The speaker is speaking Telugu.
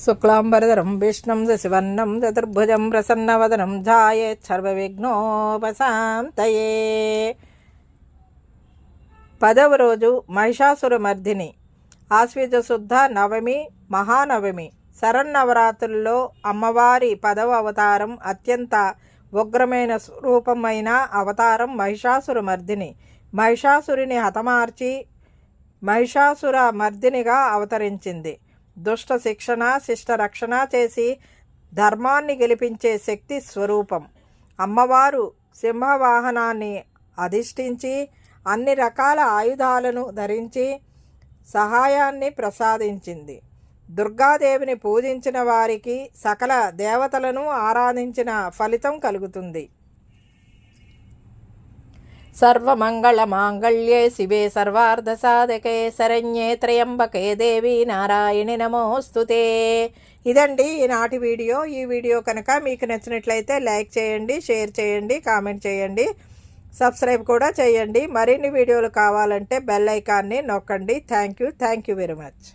శుక్లాంబరధరం విష్ణుం శశివర్ణం చతుర్భుజం ప్రసన్నవదనం ధ్యాయేత్ సర్వవిఘ్నోపశాంతయే. 10వ రోజు మహిషాసురమర్దిని. ఆశ్వీజ శుద్ధ నవమి, మహానవమి. శరన్నవరాత్రుల్లో అమ్మవారి 10వ అవతారం, అత్యంత ఉగ్రమైన స్వరూపమైన అవతారం మహిషాసురమర్దిని. మహిషాసురుని హతమార్చి మహిషాసుర మర్దినిగా అవతరించింది. దుష్ట శిక్షణ, శిష్ట రక్షణ చేసి ధర్మాన్ని గెలిపించే శక్తి స్వరూపం. అమ్మవారు సింహవాహనాన్ని అధిష్ఠించి అన్ని రకాల ఆయుధాలను ధరించి సహాయాన్ని ప్రసాదించింది. దుర్గాదేవిని పూజించిన వారికి సకల దేవతలను ఆరాధించిన ఫలితం కలుగుతుంది. సర్వమంగళ మాంగళ్యే శివే సర్వార్థ సాధకే శరణ్యే త్రయంబకే దేవి నారాయణి నమోస్తుతే. ఇదండి ఈనాటి వీడియో. ఈ వీడియో కనుక మీకు నచ్చినట్లయితే లైక్ చేయండి, షేర్ చేయండి, కామెంట్ చేయండి, సబ్స్క్రైబ్ కూడా చేయండి. మరిన్ని వీడియోలు కావాలంటే బెల్ ఐకాన్ని నొక్కండి. Thank you very much.